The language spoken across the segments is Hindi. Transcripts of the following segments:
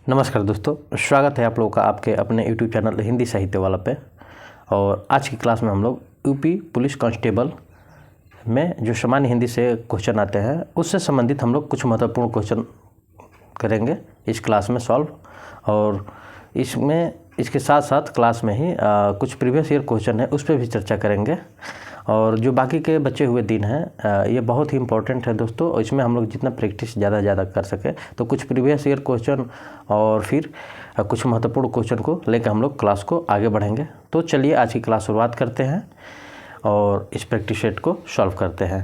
नमस्कार दोस्तों, स्वागत है आप लोगों का आपके अपने YouTube चैनल हिंदी साहित्य वाला पे। और आज की क्लास में हम लोग यूपी पुलिस कांस्टेबल में जो सामान्य हिंदी से क्वेश्चन आते हैं उससे संबंधित हम लोग कुछ महत्वपूर्ण क्वेश्चन करेंगे इस क्लास में सॉल्व। और इसके साथ साथ क्लास में ही कुछ प्रीवियस ईयर क्वेश्चन है उस पर भी चर्चा करेंगे। और जो बाकी के बचे हुए दिन हैं ये बहुत ही इंपॉर्टेंट है दोस्तों, और इसमें हम लोग जितना प्रैक्टिस ज़्यादा से ज़्यादा कर सके तो कुछ प्रीवियस ईयर क्वेश्चन और फिर कुछ महत्वपूर्ण क्वेश्चन को लेकर हम लोग क्लास को आगे बढ़ेंगे। तो चलिए आज की क्लास शुरुआत करते हैं और इस प्रैक्टिस सेट को सॉल्व करते हैं।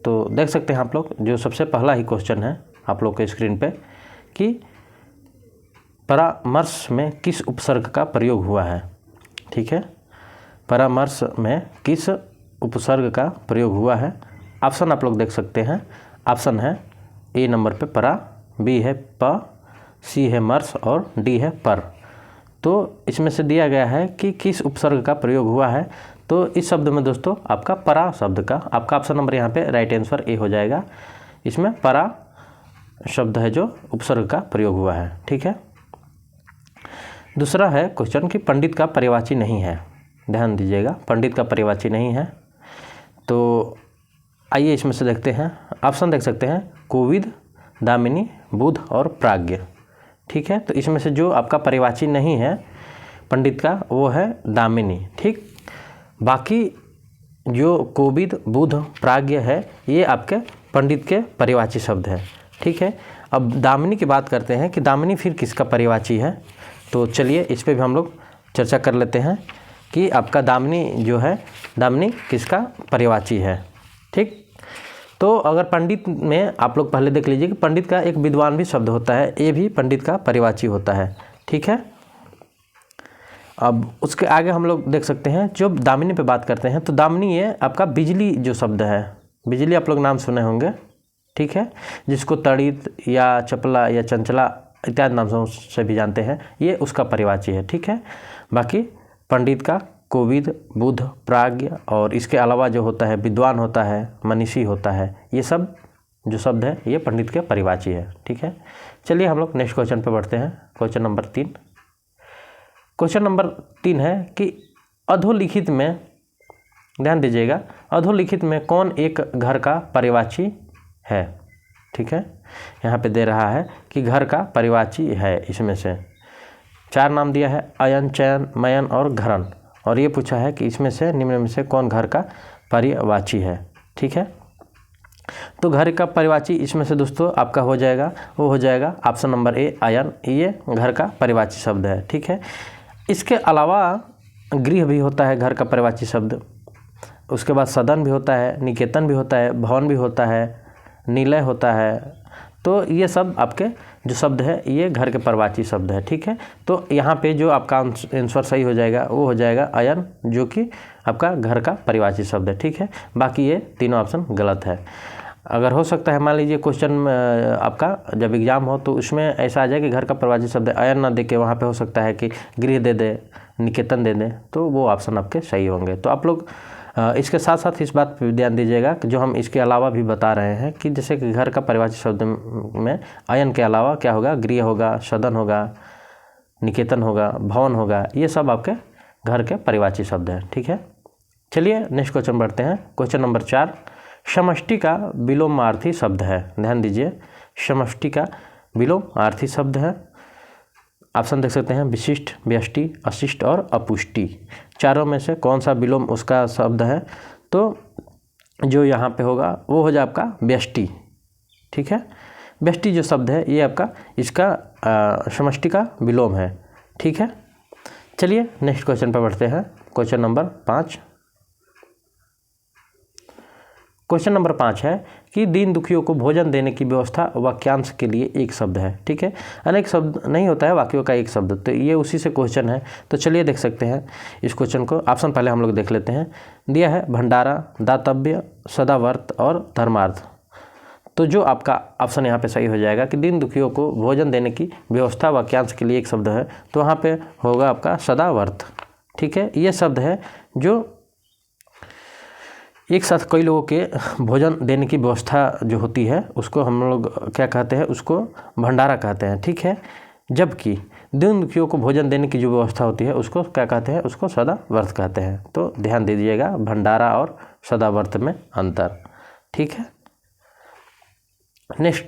तो देख सकते हैं आप लोग, जो सबसे पहला ही क्वेश्चन है आप लोग के स्क्रीन पे कि परामर्श में किस उपसर्ग का प्रयोग हुआ है। ठीक है, परामर्श में किस उपसर्ग का प्रयोग हुआ है। ऑप्शन आप लोग देख सकते हैं। ऑप्शन है ए नंबर पे परा, बी है प, सी है मर्श और डी है पर। तो इसमें से दिया गया है कि किस उपसर्ग का प्रयोग हुआ है। तो इस शब्द में दोस्तों आपका परा शब्द का, आपका ऑप्शन नंबर यहाँ पे राइट आंसर ए हो जाएगा। इसमें परा शब्द है जो उपसर्ग का प्रयोग हुआ है। ठीक है, दूसरा है क्वेश्चन कि पंडित का पर्यायवाची नहीं है। ध्यान दीजिएगा, पंडित का पर्यायवाची नहीं है। तो आइए इसमें से देखते हैं। ऑप्शन देख सकते हैं कोविद, दामिनी, बुध और प्राज्ञ। ठीक है, तो इसमें से जो आपका पर्यायवाची नहीं है पंडित का वो है दामिनी। ठीक, बाकी जो कोविद, बुध, प्राज्ञ है ये आपके पंडित के पर्यायवाची शब्द है। ठीक है, अब दामिनी की बात करते हैं कि दामिनी फिर किसका पर्यायवाची है। तो चलिए इस पर भी हम लोग चर्चा कर लेते हैं कि आपका दामिनी जो है, दामिनी किसका पर्यायवाची है। ठीक, तो अगर पंडित में आप लोग पहले देख लीजिए कि पंडित का एक विद्वान भी शब्द होता है, ये भी पंडित का पर्यायवाची होता है। ठीक है, अब उसके आगे हम लोग देख सकते हैं जो दामिनी पे बात करते हैं तो दामिनी ये आपका बिजली जो शब्द है, बिजली आप लोग नाम सुने होंगे। ठीक है, जिसको तड़ित या चपला या चंचला इत्यादि नामों से भी जानते हैं, ये उसका पर्यायवाची है। ठीक है, बाकी पंडित का कोविद, बुध, प्राज्ञ और इसके अलावा जो होता है विद्वान होता है, मनीषी होता है, ये सब जो शब्द है ये पंडित के पर्यायवाची है। ठीक है, चलिए हम लोग नेक्स्ट क्वेश्चन पे बढ़ते हैं। Question number 3। क्वेश्चन नंबर 3 है कि अधोलिखित में, ध्यान दीजिएगा, अधोलिखित में कौन एक घर का पर्यायवाची है। ठीक है, यहाँ पे दे रहा है कि घर का पर्यायवाची है। इसमें से 4 नाम दिया है, अयन, चयन, मयन और घरन, और ये पूछा है कि इसमें से निम्न में से कौन घर का पर्यायवाची है। ठीक है, तो घर का पर्यायवाची इसमें से दोस्तों आपका हो जाएगा, वो हो जाएगा ऑप्शन नंबर ए अयन, ये घर का पर्यायवाची शब्द है। ठीक है, इसके अलावा गृह भी होता है घर का पर्यायवाची शब्द, उसके बाद सदन भी होता है, निकेतन भी होता है, भवन भी होता है, निलय होता है। तो ये सब आपके जो शब्द है ये घर के पर्यायवाची शब्द है। ठीक है, तो यहाँ पे जो आपका आंसर सही हो जाएगा वो हो जाएगा अयन, जो कि आपका घर का पर्यायवाची शब्द है। ठीक है, बाकी ये तीनों ऑप्शन गलत है। अगर हो सकता है मान लीजिए क्वेश्चन आपका जब एग्जाम हो तो उसमें ऐसा आ जाए कि घर का पर्यायवाची शब्द है, अयन ना दे के वहाँ पे हो सकता है कि गृह दे दे, निकेतन दे दे, तो वो ऑप्शन आपके सही होंगे। तो आप लोग इसके साथ साथ इस बात पर ध्यान दीजिएगा कि जो हम इसके अलावा भी बता रहे हैं कि जैसे कि घर का पर्यायवाची शब्द में अयन के अलावा क्या होगा, गृह होगा, सदन होगा, निकेतन होगा, भवन होगा, ये सब आपके घर के पर्यायवाची शब्द हैं। ठीक है, चलिए नेक्स्ट क्वेश्चन बढ़ते हैं। क्वेश्चन नंबर 4, समष्टि का विलोमार्थी शब्द है। ध्यान दीजिए, समष्टि का विलोमार्थी शब्द है। ऑप्शन देख सकते हैं विशिष्ट, व्यष्टि, अशिष्ट और अपुष्टि। चारों में से कौन सा विलोम उसका शब्द है। तो जो यहाँ पे होगा वो हो जाए आपका व्यष्टि। ठीक है, व्यष्टि जो शब्द है ये आपका इसका समष्टि का विलोम है। ठीक है, चलिए नेक्स्ट क्वेश्चन पर बढ़ते हैं। Question number 5। क्वेश्चन नंबर 5 है कि दीन दुखियों को भोजन देने की व्यवस्था वाक्यांश के लिए एक शब्द है। ठीक है, अनेक शब्द नहीं होता है, वाक्यों का एक शब्द, तो ये उसी से क्वेश्चन है। तो चलिए देख सकते हैं इस क्वेश्चन को। ऑप्शन पहले हम लोग देख लेते हैं। दिया है भंडारा, दातव्य, सदावर्त और धर्मार्थ। तो जो आपका ऑप्शन यहाँ पे सही हो जाएगा कि दीन दुखियों को भोजन देने की व्यवस्था वाक्यांश के लिए एक शब्द है, तो वहाँ पे होगा आपका सदावर्त। ठीक है, ये शब्द है जो एक साथ कई लोगों के भोजन देने की व्यवस्था जो होती है उसको हम लोग क्या कहते हैं, उसको भंडारा कहते हैं, ठीक है। जबकि दीन दुखियों को भोजन देने की जो व्यवस्था होती है उसको क्या कहते हैं, उसको सदाव्रत कहते हैं। तो ध्यान दे दीजिएगा भंडारा और सदाव्रत में अंतर, ठीक है। नेक्स्ट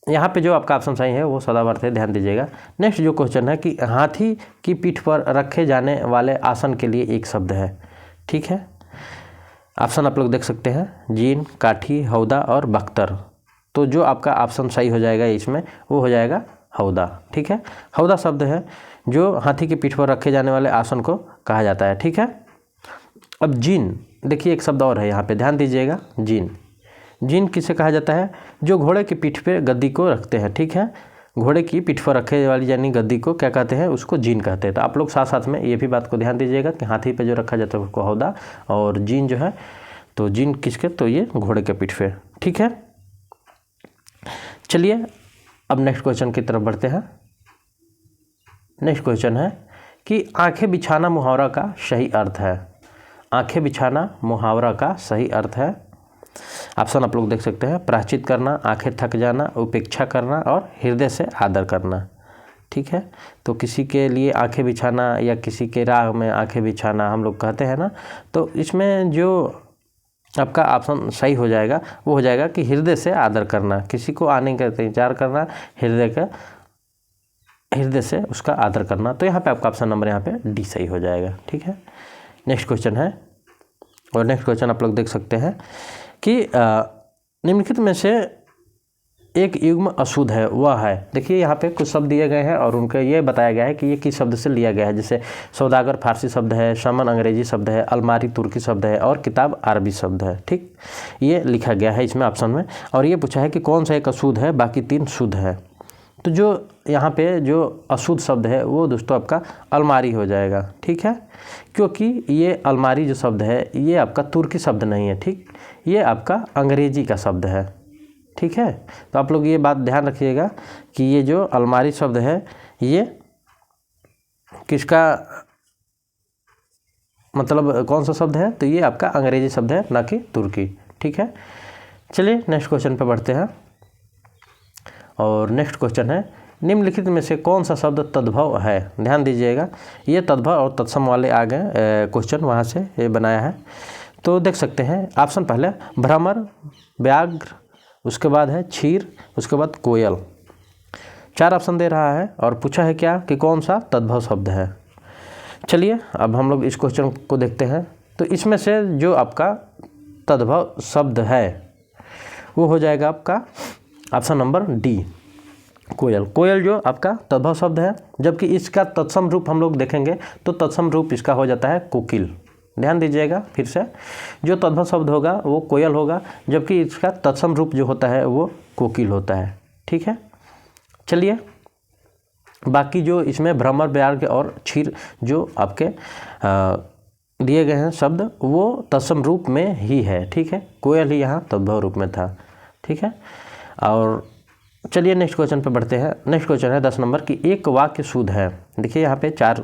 यहाँ पे जो आपका ऑप्शन सही है वो सदाव्रत है, ध्यान दीजिएगा। नेक्स्ट जो क्वेश्चन है कि हाथी की पीठ पर रखे जाने वाले आसन के लिए एक शब्द है, ठीक है। ऑप्शन आप लोग देख सकते हैं, जीन, काठी, हौदा और बख्तर। तो जो आपका ऑप्शन सही हो जाएगा इसमें वो हो जाएगा हौदा, ठीक है। हौदा शब्द है जो हाथी की पीठ पर रखे जाने वाले आसन को कहा जाता है, ठीक है। अब जीन, देखिए एक शब्द और है यहाँ पे, ध्यान दीजिएगा। जीन, जीन किसे कहा जाता है, जो घोड़े की पीठ पे गद्दी को रखते हैं, ठीक है। घोड़े की पीठ पर रखे वाली यानी गद्दी को क्या कहते हैं, उसको जीन कहते हैं। तो आप लोग साथ साथ में ये भी बात को ध्यान दीजिएगा कि हाथी पे जो रखा जाता है उसको हौदा, और जीन जो है तो जीन किसके, तो ये घोड़े के पीठ पे, ठीक है। चलिए अब नेक्स्ट क्वेश्चन की तरफ बढ़ते हैं। नेक्स्ट क्वेश्चन है कि आंखें बिछाना मुहावरा का सही अर्थ है। आंखें बिछाना मुहावरा का सही अर्थ है। ऑप्शन आप लोग देख सकते हैं, प्रायश्चित करना, आंखें थक जाना, उपेक्षा करना और हृदय से आदर करना, ठीक है। तो किसी के लिए आंखें बिछाना या किसी के राह में आंखें बिछाना हम लोग कहते हैं ना, तो इसमें जो आपका ऑप्शन सही हो जाएगा वो हो जाएगा कि हृदय से आदर करना, किसी को आने का इंतजार करना, हृदय से उसका आदर करना। तो यहाँ पे आपका ऑप्शन नंबर यहाँ पे डी सही हो जाएगा, ठीक है। नेक्स्ट क्वेश्चन है, और नेक्स्ट क्वेश्चन आप लोग देख सकते हैं कि निम्नलिखित में से एक युग्म अशुद्ध है, वह है। देखिए यहाँ पे कुछ शब्द दिए गए हैं और उनका ये बताया गया है कि ये किस शब्द से लिया गया है। जैसे सौदागर फारसी शब्द है, समन अंग्रेजी शब्द है, अलमारी तुर्की शब्द है और किताब अरबी शब्द है, ठीक। ये लिखा गया है इसमें ऑप्शन में, और ये पूछा है कि कौन सा एक अशुद्ध है, बाकी 3 शुद्ध है। तो जो यहाँ पे जो अशुद्ध शब्द है वो दोस्तों आपका अलमारी हो जाएगा, ठीक है। क्योंकि ये अलमारी जो शब्द है ये आपका तुर्की शब्द नहीं है, ठीक, ये आपका अंग्रेजी का शब्द है, ठीक है। तो आप लोग ये बात ध्यान रखिएगा कि ये जो अलमारी शब्द है ये किसका मतलब कौन सा शब्द है, तो ये आपका अंग्रेजी शब्द है, ना कि तुर्की, ठीक है। चलिए नेक्स्ट क्वेश्चन पे बढ़ते हैं। और नेक्स्ट क्वेश्चन है, निम्नलिखित में से कौन सा शब्द तद्भव है। ध्यान दीजिएगा, ये तद्भव और तत्सम वाले आ गए क्वेश्चन, वहाँ से ये बनाया है। तो देख सकते हैं ऑप्शन पहले भ्रमर, व्याघ्र, उसके बाद है क्षीर, उसके बाद कोयल। 4 ऑप्शन दे रहा है और पूछा है क्या कि कौन सा तद्भव शब्द है। चलिए अब हम लोग इस क्वेश्चन को देखते हैं। तो इसमें से जो आपका तद्भव शब्द है वो हो जाएगा आपका ऑप्शन नंबर डी, कोयल। कोयल जो आपका तद्भव शब्द है, जबकि इसका तत्सम रूप हम लोग देखेंगे तो तत्सम रूप इसका हो जाता है कोकिल। ध्यान दीजिएगा फिर से, जो तद्भव शब्द होगा वो कोयल होगा, जबकि इसका तत्सम रूप जो होता है वो कोकिल होता है, ठीक है। चलिए बाकी जो इसमें भ्रमर, व्याघ्र और क्षीर जो आपके दिए गए हैं शब्द वो तत्सम रूप में ही है, ठीक है। कोयल ही यहाँ तद्भव रूप में था, ठीक है। और चलिए नेक्स्ट क्वेश्चन पे बढ़ते हैं। नेक्स्ट क्वेश्चन है 10 नंबर की एक वाक्य शुद्ध है। देखिए यहाँ पे 4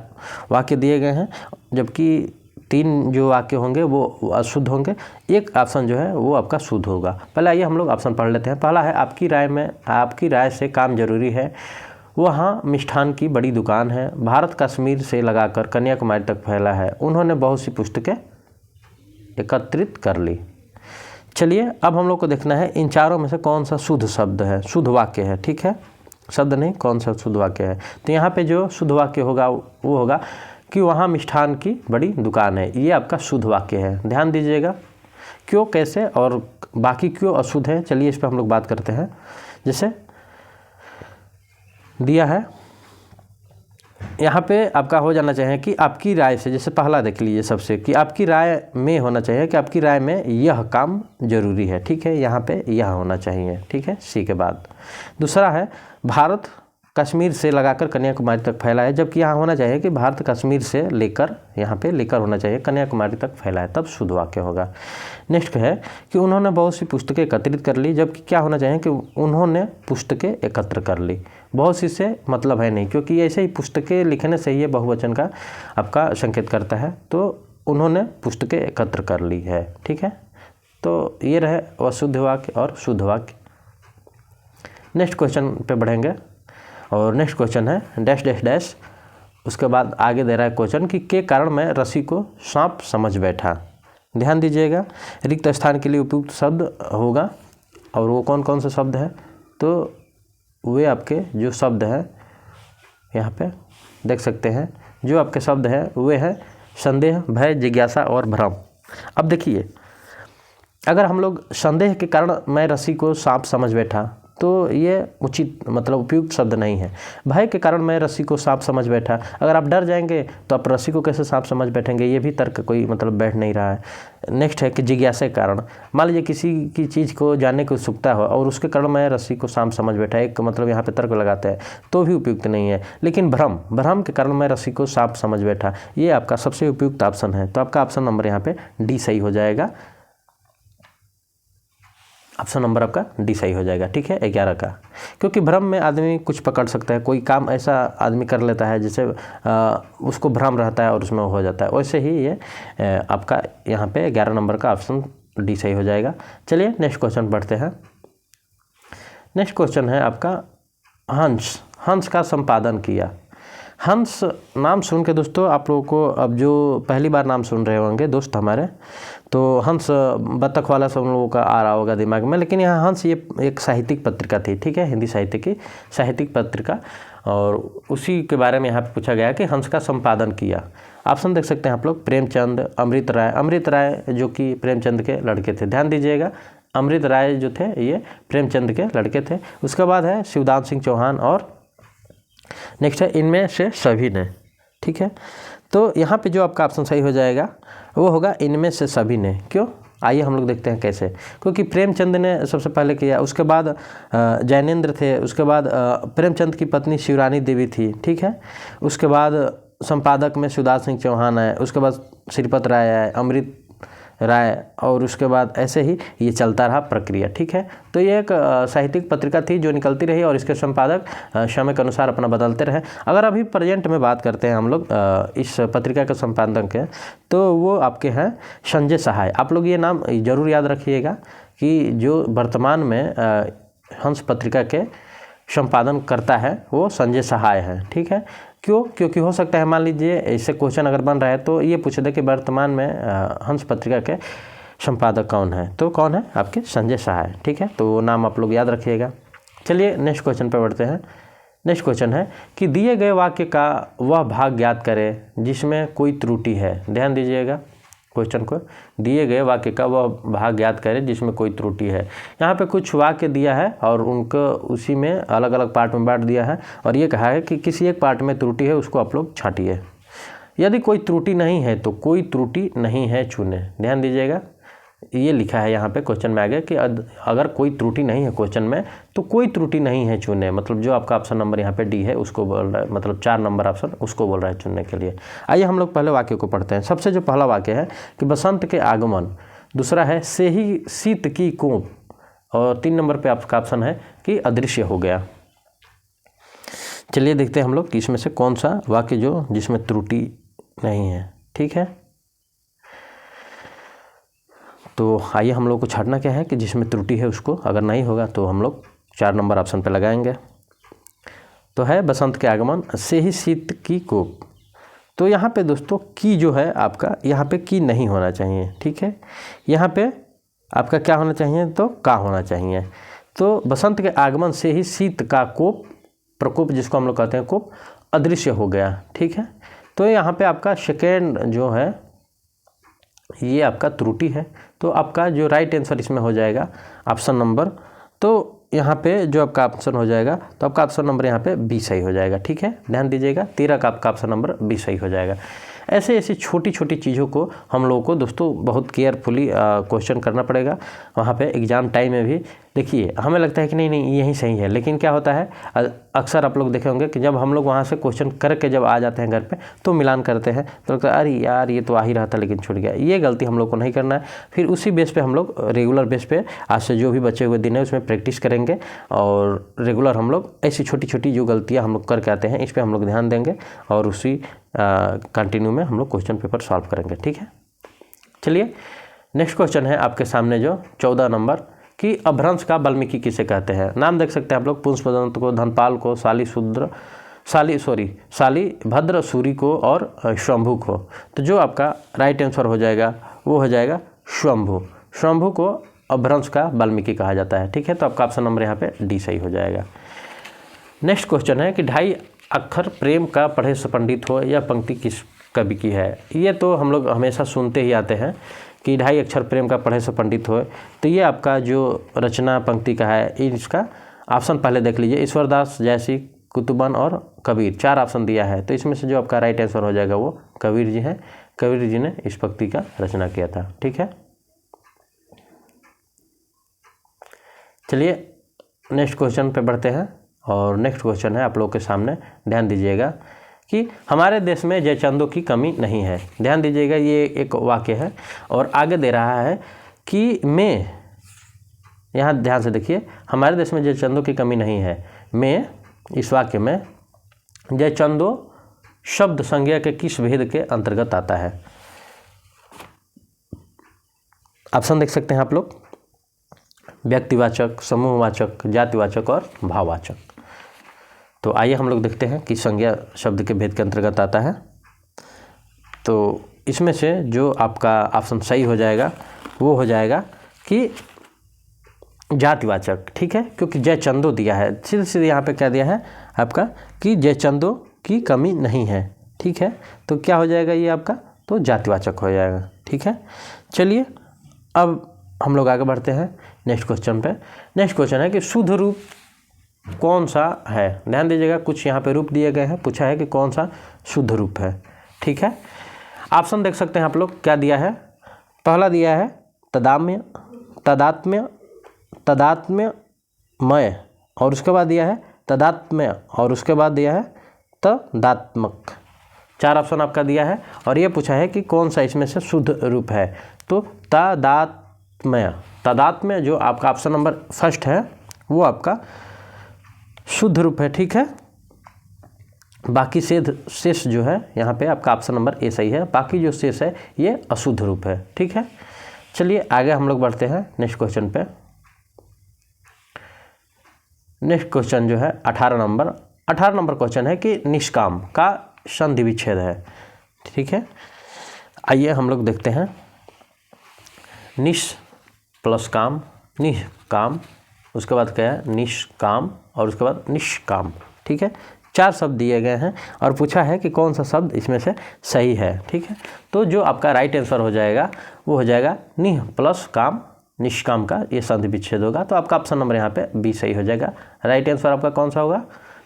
वाक्य दिए गए हैं, जबकि 3 जो वाक्य होंगे वो अशुद्ध होंगे, एक ऑप्शन जो है वो आपका शुद्ध होगा। पहले आइए हम लोग ऑप्शन पढ़ लेते हैं। पहला है आपकी राय से काम जरूरी है, वहाँ मिष्ठान की बड़ी दुकान है, भारत कश्मीर से लगाकर कन्याकुमारी तक फैला है, उन्होंने बहुत सी पुस्तकें एकत्रित कर ली। चलिए अब हम लोग को देखना है इन चारों में से कौन सा शुद्ध शब्द है, शुद्ध वाक्य है, ठीक है। शब्द नहीं, कौन सा शुद्ध वाक्य है। तो यहाँ पे जो शुद्ध वाक्य होगा वो होगा कि वहाँ मिष्ठान की बड़ी दुकान है, ये आपका शुद्ध वाक्य है। ध्यान दीजिएगा क्यों, कैसे और बाकी क्यों अशुद्ध है, चलिए इस पर हम लोग बात करते हैं। जैसे दिया है यहाँ पे आपका हो जाना चाहिए कि आपकी राय से, जैसे पहला देख लीजिए सबसे कि आपकी राय में होना चाहिए कि आपकी राय में यह काम जरूरी है, ठीक है। यहाँ पे यह होना चाहिए, ठीक है, सी के बाद। दूसरा है भारत कश्मीर से लगाकर कन्याकुमारी तक फैला है, जबकि यहाँ होना चाहिए कि भारत कश्मीर से लेकर, यहाँ पे लेकर होना चाहिए, कन्याकुमारी तक फैला है, तब शुद्ध वाक्य होगा। नेक्स्ट है कि उन्होंने बहुत सी पुस्तकें एकत्रित कर ली, जबकि क्या होना चाहिए कि उन्होंने पुस्तकें एकत्र कर ली। बहुत सी से मतलब है नहीं, क्योंकि ऐसे ही पुस्तकें लिखने से ये बहुवचन का आपका संकेत करता है, तो उन्होंने पुस्तकें एकत्र कर ली है। ठीक है, तो ये रहे अशुद्ध वाक्य और शुद्ध वाक्य। नेक्स्ट क्वेश्चन पे बढ़ेंगे और नेक्स्ट क्वेश्चन है डैश डैश डैश, उसके बाद आगे दे रहा है क्वेश्चन कि के कारण मैं रस्सी को सांप समझ बैठा। ध्यान दीजिएगा, रिक्त स्थान के लिए उपयुक्त शब्द होगा और वो कौन कौन से शब्द है, तो वे आपके जो शब्द हैं यहाँ पे देख सकते हैं, जो आपके शब्द हैं वे हैं संदेह, भय, जिज्ञासा और भ्रम। अब देखिए, अगर हम लोग संदेह के कारण मैं रस्सी को सांप समझ बैठा तो ये उचित मतलब उपयुक्त शब्द नहीं है। भय के कारण मैं रस्सी को सांप समझ बैठा, अगर आप डर जाएंगे तो आप रस्सी को कैसे सांप समझ बैठेंगे, ये भी तर्क कोई मतलब बैठ नहीं रहा है। नेक्स्ट है कि जिज्ञासा के कारण, मान लीजिए किसी की चीज़ को जानने की उत्सुकता हो और उसके कारण मैं रस्सी को सांप समझ बैठा, एक मतलब यहाँ पे तर्क लगाते हैं तो भी उपयुक्त नहीं है। लेकिन भ्रम के कारण मैं रस्सी को सांप समझ बैठा, ये आपका सबसे उपयुक्त ऑप्शन है। तो आपका ऑप्शन नंबर यहाँ पे डी सही हो जाएगा। ऑप्शन नंबर आपका डी सही हो जाएगा। ठीक है, 11 का, क्योंकि भ्रम में आदमी कुछ पकड़ सकता है, कोई काम ऐसा आदमी कर लेता है जिसे उसको भ्रम रहता है और उसमें हो जाता है, वैसे ही ये आपका यहाँ पे 11 नंबर का ऑप्शन डी सही हो जाएगा। चलिए नेक्स्ट क्वेश्चन पढ़ते हैं। नेक्स्ट क्वेश्चन है आपका हंस का संपादन किया। हंस नाम सुन के दोस्तों आप लोगों को, अब जो पहली बार नाम सुन रहे होंगे दोस्त हमारे, तो हंस बतख वाला सब लोगों का आ रहा होगा दिमाग में, लेकिन यहाँ हंस ये एक साहित्यिक पत्रिका थी। ठीक है, हिंदी साहित्य की साहित्यिक पत्रिका, और उसी के बारे में यहाँ पे पूछा गया कि हंस का संपादन किया। ऑप्शन देख सकते हैं आप लोग, प्रेमचंद, अमृत राय जो कि प्रेमचंद के लड़के थे। ध्यान दीजिएगा, अमृत राय जो थे ये प्रेमचंद के लड़के थे। उसके बाद है शिवदान सिंह चौहान और नेक्स्ट है इनमें से सभी ने। ठीक है, तो यहाँ पे जो आपका ऑप्शन सही हो जाएगा वो होगा इनमें से सभी ने। क्यों, आइए हम लोग देखते हैं कैसे। क्योंकि प्रेमचंद ने सबसे पहले किया, उसके बाद जैनेन्द्र थे, उसके बाद प्रेमचंद की पत्नी शिवरानी देवी थी। ठीक है, उसके बाद संपादक में शिवदास सिंह चौहान है, उसके बाद श्रीपत राय है, अमृत राय, और उसके बाद ऐसे ही ये चलता रहा प्रक्रिया। ठीक है, तो ये एक साहित्यिक पत्रिका थी जो निकलती रही और इसके संपादक समय के अनुसार अपना बदलते रहे। अगर अभी प्रेजेंट में बात करते हैं हम लोग इस पत्रिका के संपादक के, तो वो आपके हैं संजय सहाय। आप लोग ये नाम जरूर याद रखिएगा कि जो वर्तमान में हंस पत्रिका के संपादन करता है वो संजय सहाय है। ठीक है, क्यों, क्योंकि हो सकता है मान लीजिए ऐसे क्वेश्चन अगर बन रहा है तो ये पूछ दे कि वर्तमान में हंस पत्रिका के संपादक कौन है, तो कौन है आपके संजय सहाय। ठीक है, तो वो नाम आप लोग याद रखिएगा। चलिए नेक्स्ट क्वेश्चन पर बढ़ते हैं। नेक्स्ट क्वेश्चन है कि दिए गए वाक्य का वह भाग ज्ञात करें जिसमें कोई त्रुटि है। ध्यान दीजिएगा क्वेश्चन को, दिए गए वाक्य का वह भाग ज्ञात करें जिसमें कोई त्रुटि है। यहाँ पे कुछ वाक्य दिया है और उनको उसी में अलग अलग पार्ट में बांट दिया है और ये कहा है कि किसी एक पार्ट में त्रुटि है उसको आप लोग छांटिए। यदि कोई त्रुटि नहीं है तो कोई त्रुटि नहीं है चुने। ध्यान दीजिएगा, ये लिखा है यहाँ पे क्वेश्चन में आगे कि अगर कोई त्रुटि नहीं है क्वेश्चन में तो कोई त्रुटि नहीं है चुने, मतलब जो आपका ऑप्शन नंबर यहाँ पे डी है उसको बोल रहा है, मतलब 4 नंबर ऑप्शन उसको बोल रहा है चुनने के लिए। आइए हम लोग पहले वाक्य को पढ़ते हैं। सबसे जो पहला वाक्य है कि बसंत के आगमन, दूसरा है से ही शीत की कोप, और 3 नंबर पर आपका ऑप्शन है कि अदृश्य हो गया। चलिए देखते हैं हम लोग कि इसमें से कौन सा वाक्य जो जिसमें त्रुटि नहीं है। ठीक है, तो आइए हम लोग को छांटना क्या है कि जिसमें त्रुटि है उसको, अगर नहीं होगा तो हम लोग 4 नंबर ऑप्शन पे लगाएंगे। तो है बसंत के आगमन, से ही शीत की कोप। तो यहाँ पे दोस्तों की जो है आपका, यहाँ पे की नहीं होना चाहिए। ठीक है, यहाँ पे आपका क्या होना चाहिए, तो का होना चाहिए। तो बसंत के आगमन से ही शीत का कोप, प्रकोप जिसको हम लोग कहते हैं कोप, अदृश्य हो गया। ठीक है, तो यहाँ पे आपका सेकेंड जो है ये आपका त्रुटि है। तो आपका जो राइट आंसर इसमें हो जाएगा ऑप्शन नंबर, तो यहाँ पे जो आपका ऑप्शन हो जाएगा, तो आपका ऑप्शन नंबर यहाँ पे बी सही हो जाएगा। ठीक है, ध्यान दीजिएगा, 13 का आपका ऑप्शन नंबर बी सही हो जाएगा। ऐसे ऐसी छोटी छोटी चीज़ों को हम लोगों को दोस्तों बहुत केयरफुली क्वेश्चन करना पड़ेगा वहाँ पे एग्ज़ाम टाइम में भी, देखिए हमें लगता है कि नहीं नहीं यही सही है, लेकिन क्या होता है अक्सर आप लोग देखे होंगे कि जब हम लोग वहाँ से क्वेश्चन करके जब आ जाते हैं घर पे तो मिलान करते हैं तो लगता है अरे यार ये तो आ ही रहा था लेकिन छूट गया। ये गलती हम लोग को नहीं करना है। फिर उसी बेस पे हम लोग रेगुलर बेस पे आज से जो भी बचे हुए दिन है उसमें प्रैक्टिस करेंगे और रेगुलर हम लोग ऐसी छोटी छोटी जो गलतियाँ हम लोग करके आते हैं इस पर हम लोग ध्यान देंगे और उसी कंटिन्यू में हम लोग क्वेश्चन पेपर सॉल्व करेंगे। ठीक है, चलिए नेक्स्ट क्वेश्चन है आपके सामने जो 14 नंबर कि अभ्रंश का वाल्मीकि किसे कहते हैं। नाम देख सकते हैं आप लोग, पुष्पदंत को, धनपाल को, शालिभद्र सूरी को और शंभु को। तो जो आपका राइट आंसर हो जाएगा वो हो जाएगा शंभु। शंभु को अभ्रंश का वाल्मीकि कहा जाता है। ठीक है, तो आपका ऑप्शन नंबर यहाँ पे डी सही हो जाएगा। नेक्स्ट क्वेश्चन है कि 2.5 अक्षर प्रेम का पढ़े से पंडित हो, यह पंक्ति किस कवि की है। ये तो हम लोग हमेशा सुनते ही आते हैं कि 2.5 अक्षर प्रेम का पढ़े से पंडित हो। तो ये आपका जो रचना पंक्ति का है इसका ऑप्शन पहले देख लीजिए, ईश्वरदास, जयसी, कुतुबन और कबीर। 4 ऑप्शन दिया है, तो इसमें से जो आपका राइट आंसर हो जाएगा वो कबीर जी हैं। कबीर जी ने इस पंक्ति का रचना किया था। ठीक है, चलिए नेक्स्ट क्वेश्चन पे बढ़ते हैं और नेक्स्ट क्वेश्चन है आप लोग के सामने, ध्यान दीजिएगा कि हमारे देश में जयचंदों की कमी नहीं है। ध्यान दीजिएगा, ये एक वाक्य है और आगे दे रहा है कि मैं, यहाँ ध्यान से देखिए, हमारे देश में जयचंदों की कमी नहीं है। मैं इस वाक्य में जयचंदों शब्द संज्ञा के किस भेद के अंतर्गत आता है। ऑप्शन देख सकते हैं आप लोग, व्यक्तिवाचक, समूहवाचक, जातिवाचक और भाववाचक। तो आइए हम लोग देखते हैं कि संज्ञा शब्द के भेद के अंतर्गत आता है। तो इसमें से जो आपका ऑप्शन सही हो जाएगा वो हो जाएगा कि जातिवाचक। ठीक है, क्योंकि जयचंदों दिया है, सीधे सीधे यहाँ पे क्या दिया है आपका कि जयचंदों की कमी नहीं है। ठीक है, तो क्या हो जाएगा ये आपका, तो जातिवाचक हो जाएगा। ठीक है, चलिए अब हम लोग आगे बढ़ते हैं नेक्स्ट क्वेश्चन पे। नेक्स्ट क्वेश्चन है कि शुद्ध रूप कौन सा है। ध्यान दीजिएगा, कुछ यहाँ पे रूप दिए गए हैं, पूछा है कि कौन सा शुद्ध रूप है। ठीक है, ऑप्शन देख सकते हैं आप लोग, क्या दिया है। पहला दिया है तदात्म्य, तदात्म्यमय, और उसके बाद दिया है तदात्म्य, और उसके बाद दिया है तदात्मक। 4 ऑप्शन आपका दिया है और ये पूछा है कि कौन सा इसमें से शुद्ध रूप है। तो तदात्म्य जो आपका ऑप्शन नंबर फर्स्ट है वो आपका शुद्ध रूप है। ठीक है, बाकी शेष जो है यहाँ पे आपका ऑप्शन नंबर ए सही है, बाकी जो शेष है ये अशुद्ध रूप है। ठीक है, चलिए आगे हम लोग बढ़ते हैं नेक्स्ट क्वेश्चन पे। नेक्स्ट क्वेश्चन जो है 18 नंबर क्वेश्चन है कि निष्काम का संधि विच्छेद है। ठीक है, आइए हम लोग देखते हैं। निष प्लस काम, निष्काम, उसके बाद क्या है निष्काम, और उसके बाद निष्काम। ठीक है, 4 शब्द दिए गए हैं और पूछा है कि कौन सा शब्द इसमें से सही है। ठीक है, तो जो आपका राइट आंसर हो जाएगा वो हो जाएगा निह प्लस काम, निष्काम का ये संधि विच्छेद होगा। तो आपका ऑप्शन नंबर यहाँ पे बी सही हो जाएगा। राइट आंसर आपका कौन सा होगा,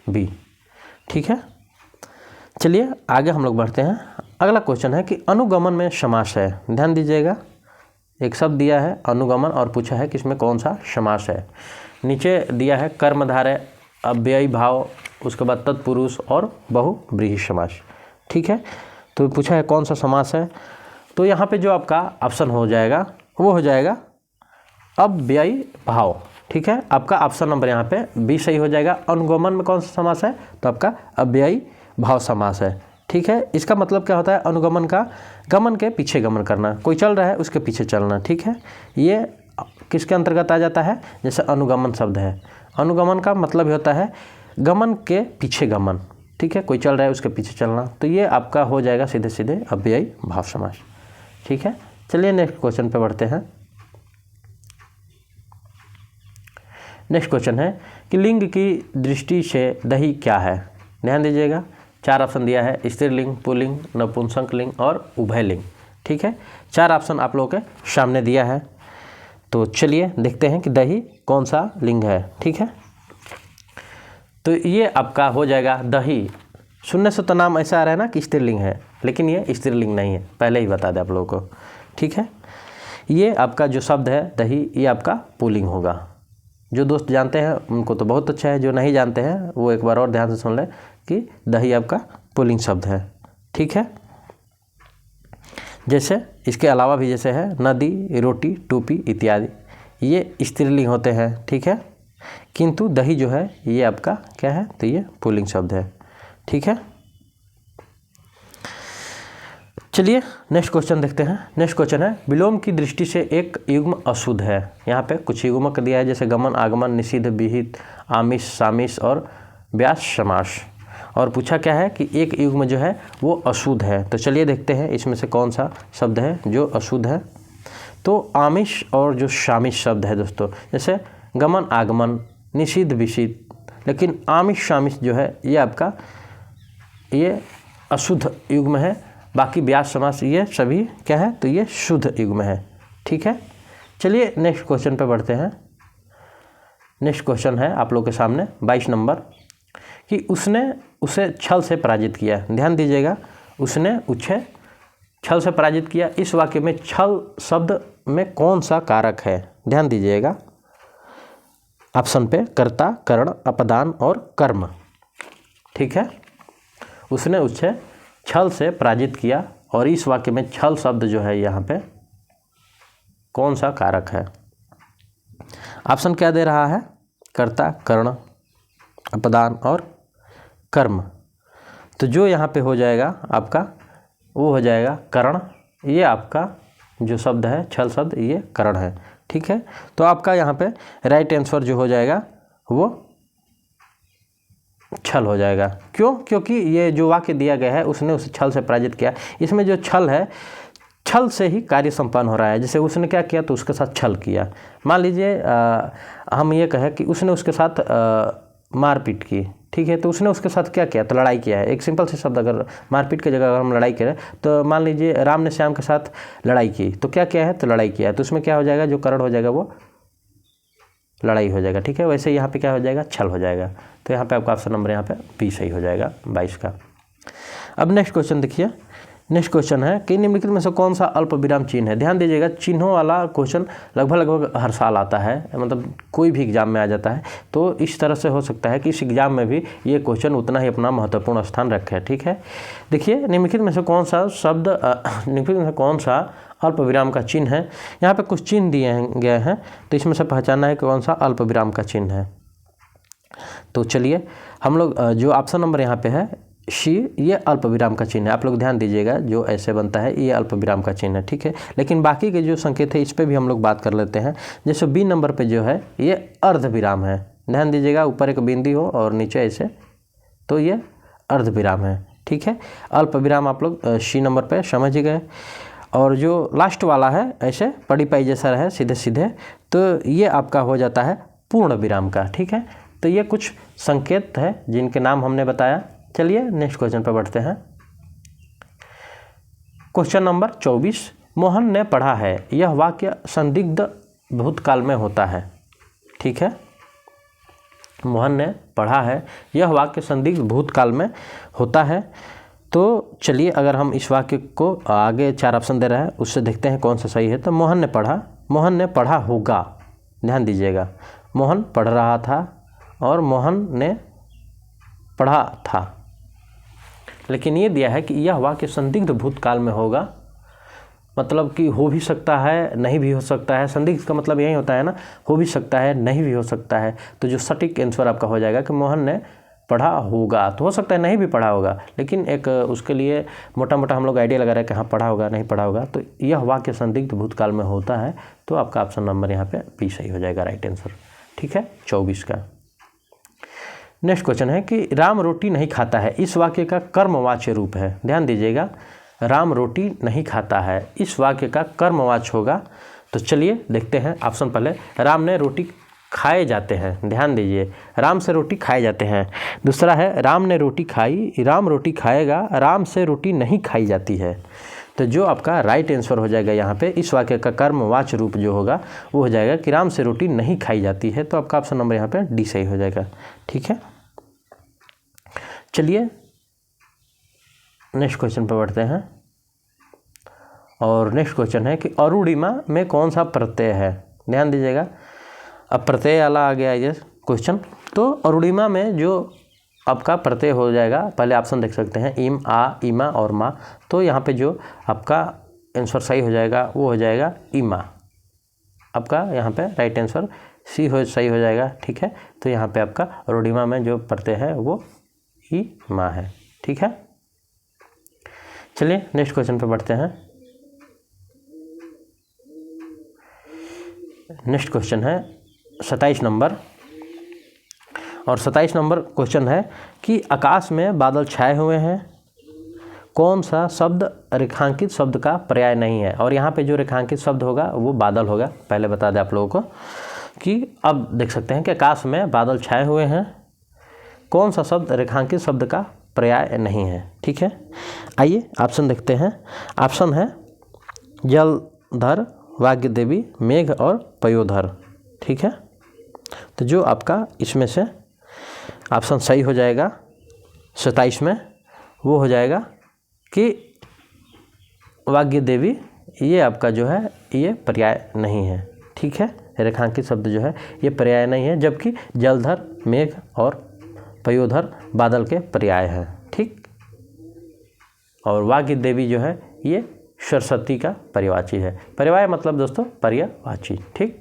बी। ठीक है, चलिए आगे हम लोग बढ़ते हैं। अगला क्वेश्चन है कि अनुगमन में समास है। ध्यान दीजिएगा, एक शब्द दिया है अनुगमन और पूछा है कि इसमें कौन सा समास है। नीचे दिया है कर्मधारय, अव्ययी भाव, उसके बाद तत्पुरुष और बहुव्रीहि समास। ठीक है, तो पूछा है कौन सा समास है। तो यहाँ पे जो आपका ऑप्शन हो जाएगा वो हो जाएगा अव्ययी भाव। ठीक है, आपका ऑप्शन नंबर यहाँ पे बी सही हो जाएगा। अनुगमन में कौन सा समास है, तो आपका अव्ययी भाव समास है। ठीक है, इसका मतलब क्या होता है, अनुगमन का गमन के पीछे गमन करना, कोई चल रहा है उसके पीछे चलना। ठीक है, ये किसके अंतर्गत आ जाता है, जैसे अनुगमन शब्द है, अनुगमन का मतलब ही होता है गमन के पीछे गमन। ठीक है, कोई चल रहा है उसके पीछे चलना, तो ये आपका हो जाएगा सीधे सीधे अव्ययी भाव समास। ठीक है, चलिए नेक्स्ट क्वेश्चन पे बढ़ते हैं। नेक्स्ट क्वेश्चन है कि लिंग की दृष्टि से दही क्या है। ध्यान दीजिएगा, 4 ऑप्शन दिया है, स्त्रीलिंग, पुल्लिंग, नपुंसक लिंग और उभयलिंग। ठीक है, 4 ऑप्शन आप लोगों के सामने दिया है। तो चलिए देखते हैं कि दही कौन सा लिंग है। ठीक है, तो ये आपका हो जाएगा दही। सुनने से तो नाम ऐसा आ रहा है ना कि स्त्रीलिंग है, लेकिन ये स्त्रीलिंग नहीं है, पहले ही बता दें आप लोगों को। ठीक है, ये आपका जो शब्द है दही, ये आपका पुल्लिंग होगा। जो दोस्त जानते हैं उनको तो बहुत अच्छा है, जो नहीं जानते हैं वो एक बार और ध्यान से सुन लें कि दही आपका पुल्लिंग शब्द है। ठीक है, जैसे इसके अलावा भी जैसे है नदी, रोटी, टोपी इत्यादि, ये स्त्रीलिंग होते हैं। ठीक है, किंतु दही जो है ये आपका क्या है, तो ये पुल्लिंग शब्द है। ठीक है, चलिए नेक्स्ट क्वेश्चन देखते हैं। नेक्स्ट क्वेश्चन है विलोम की दृष्टि से एक युग्म अशुद्ध है। यहाँ पे कुछ युग्मक दिया है जैसे गमन, आगमन, निषिद्ध, विहित, आमिष, सामिष और व्यास समास, और पूछा क्या है कि एक युग्म जो है वो अशुद्ध है। तो चलिए देखते हैं इसमें से कौन सा शब्द है जो अशुद्ध है। तो आमिष और जो सामिष शब्द है दोस्तों, जैसे गमन, आगमन, निषिद्ध, विषिद्ध, लेकिन आमिष सामिष जो है ये आपका ये अशुद्ध युग्म है। बाकी व्यास समास ये सभी क्या है, तो ये शुद्ध युग्म है। ठीक है, चलिए नेक्स्ट क्वेश्चन पे बढ़ते हैं। नेक्स्ट क्वेश्चन है आप लोग के सामने 22 नंबर कि उसने उसे छल से पराजित किया। ध्यान दीजिएगा, उसने उसे छल से पराजित किया। इस वाक्य में छल शब्द में कौन सा कारक है? ध्यान दीजिएगा ऑप्शन पे कर्ता, करण, अपदान और कर्म। ठीक है, उसने उसे छल से पराजित किया और इस वाक्य में छल शब्द जो है यहाँ पे कौन सा कारक है? ऑप्शन क्या दे रहा है? कर्ता, कर्ण, अपदान और कर्म। तो जो यहाँ पे हो जाएगा आपका वो हो जाएगा कर्ण। ये आपका जो शब्द है छल शब्द ये कर्ण है। ठीक है, तो आपका यहाँ पे राइट आंसर जो हो जाएगा वो छल हो जाएगा। क्यों? क्योंकि ये जो वाक्य दिया गया है उसने उसे छल से पराजित किया। इसमें जो छल है, छल से ही कार्य संपन्न हो रहा है। जैसे उसने क्या किया तो उसके साथ छल किया। मान लीजिए हम ये कहें कि उसने उसके साथ मारपीट की। ठीक है, तो उसने उसके साथ क्या किया तो लड़ाई किया है। एक सिंपल से शब्द, अगर मारपीट की जगह अगर हम लड़ाई करें तो मान लीजिए राम ने श्याम के साथ लड़ाई की, तो क्या किया है तो लड़ाई किया है। तो उसमें क्या हो जाएगा, जो करण हो जाएगा वो लड़ाई हो जाएगा। ठीक है, वैसे यहाँ पे क्या हो जाएगा, छल हो जाएगा। तो यहाँ पे आपका ऑप्शन नंबर यहाँ पे बी सही हो जाएगा 22 का। अब नेक्स्ट क्वेश्चन देखिए। नेक्स्ट क्वेश्चन है कि निम्नलिखित में से कौन सा अल्प विराम चिन्ह है? ध्यान दीजिएगा, चिन्हों वाला क्वेश्चन लगभग हर साल आता है, मतलब कोई भी एग्जाम में आ जाता है। तो इस तरह से हो सकता है कि इस एग्जाम में भी ये क्वेश्चन उतना ही अपना महत्वपूर्ण स्थान रखे। ठीक है, देखिए निम्नलिखित में से कौन सा शब्द निम्नलिखित में से कौन सा अल्प विराम का चिन्ह है? यहाँ पे कुछ चिन्ह दिए गए हैं, तो इसमें से पहचानना है कि कौन सा अल्प विराम का चिन्ह है। तो चलिए हम लोग जो ऑप्शन नंबर यहाँ पे है शी, ये अल्प विराम का चिन्ह है। आप लोग ध्यान दीजिएगा, जो ऐसे बनता है ये अल्प विराम का चिन्ह है। ठीक है, लेकिन बाकी के जो संकेत है इस पर भी हम लोग बात कर लेते हैं। जैसे बी नंबर पे जो है ये अर्ध विराम है। ध्यान दीजिएगा, ऊपर एक बिंदी हो और नीचे ऐसे, तो ये अर्ध विराम है। ठीक है, अल्प विराम आप लोग सी नंबर पे समझ गए। और जो लास्ट वाला है ऐसे पड़ी पाई जैसा है सीधे सीधे, तो ये आपका हो जाता है पूर्ण विराम का। ठीक है, तो ये कुछ संकेत है जिनके नाम हमने बताया। चलिए नेक्स्ट क्वेश्चन पर बढ़ते हैं। क्वेश्चन नंबर 24, मोहन ने पढ़ा है, यह वाक्य संदिग्ध भूतकाल में होता है। ठीक है, मोहन ने पढ़ा है, यह वाक्य संदिग्ध भूतकाल में होता है। तो चलिए अगर हम इस वाक्य को आगे 4 ऑप्शन दे रहे हैं उससे देखते हैं कौन सा सही है। तो मोहन ने पढ़ा होगा। ध्यान दीजिएगा, मोहन पढ़ रहा था और मोहन ने पढ़ा था, लेकिन ये दिया है कि यह वाक्य संदिग्ध भूतकाल में होगा। मतलब कि हो भी सकता है, नहीं भी हो सकता है। संदिग्ध का मतलब यही होता है ना, हो भी सकता है, नहीं भी हो सकता है। तो जो सटीक आंसर आपका हो जाएगा कि मोहन ने पढ़ा होगा। तो हो सकता है नहीं भी पढ़ा होगा, लेकिन एक उसके लिए मोटा मोटा हम लोग आइडिया लगा रहे हैं कि हाँ पढ़ा होगा, नहीं पढ़ा होगा। तो यह वाक्य संदिग्ध भूतकाल में होता है। तो आपका ऑप्शन नंबर यहाँ पे बी सही हो जाएगा, राइट आंसर। ठीक है, 24 का। नेक्स्ट क्वेश्चन है कि राम रोटी नहीं खाता है, इस वाक्य का कर्मवाच्य रूप है। ध्यान दीजिएगा, राम रोटी नहीं खाता है, इस वाक्य का कर्मवाच्य होगा। तो चलिए देखते हैं ऑप्शन। पहले राम ने रोटी खाए जाते हैं। ध्यान दीजिए, राम से रोटी खाए जाते हैं। दूसरा है राम ने रोटी खाई, राम रोटी खाएगा, राम से रोटी नहीं खाई जाती है। तो जो आपका राइट आंसर हो जाएगा यहाँ पे, इस वाक्य का कर्मवाच्य रूप जो होगा वो हो जाएगा कि राम से रोटी नहीं खाई जाती है। तो आपका ऑप्शन नंबर यहाँ पे डी सही हो जाएगा। ठीक है, चलिए नेक्स्ट क्वेश्चन पर बढ़ते हैं। और नेक्स्ट क्वेश्चन है कि अरुणिमा में कौन सा प्रत्यय है? ध्यान दीजिएगा, अब प्रत्यय वाला आ गया ये क्वेश्चन। तो अरुणिमा में जो आपका प्रत्यय हो जाएगा, पहले ऑप्शन देख सकते हैं इम, आ, इमा और मा। तो यहाँ पे जो आपका आंसर सही हो जाएगा वो हो जाएगा इमा। आपका यहाँ पे राइट आंसर सही हो जाएगा। ठीक है, तो यहाँ पे आपका अरुणिमा में जो प्रत्यय है वो ई मा है। ठीक है, चलिए नेक्स्ट क्वेश्चन पे बढ़ते हैं। नेक्स्ट क्वेश्चन है 27 नंबर, और 27 नंबर क्वेश्चन है कि आकाश में बादल छाए हुए हैं, कौन सा शब्द रेखांकित शब्द का पर्याय नहीं है। और यहाँ पे जो रेखांकित शब्द होगा वो बादल होगा। पहले बता दें आप लोगों को कि अब देख सकते हैं कि आकाश में बादल छाए हुए हैं, कौन सा शब्द रेखांकित शब्द का पर्याय नहीं है। ठीक है, आइए ऑप्शन देखते हैं। ऑप्शन है जलधर, वाग्देवी, मेघ और पयोधर। ठीक है, तो जो आपका इसमें से ऑप्शन सही हो जाएगा 27 में, वो हो जाएगा कि वाग्देवी, ये आपका जो है ये पर्याय नहीं है। ठीक है, रेखांकित शब्द जो है ये पर्याय नहीं है, जबकि जलधर, मेघ और पयोधर बादल के पर्याय हैं। ठीक, और वाग्देवी जो है ये सरस्वती का पर्यायवाची है। पर्याय मतलब दोस्तों पर्यायवाची। ठीक,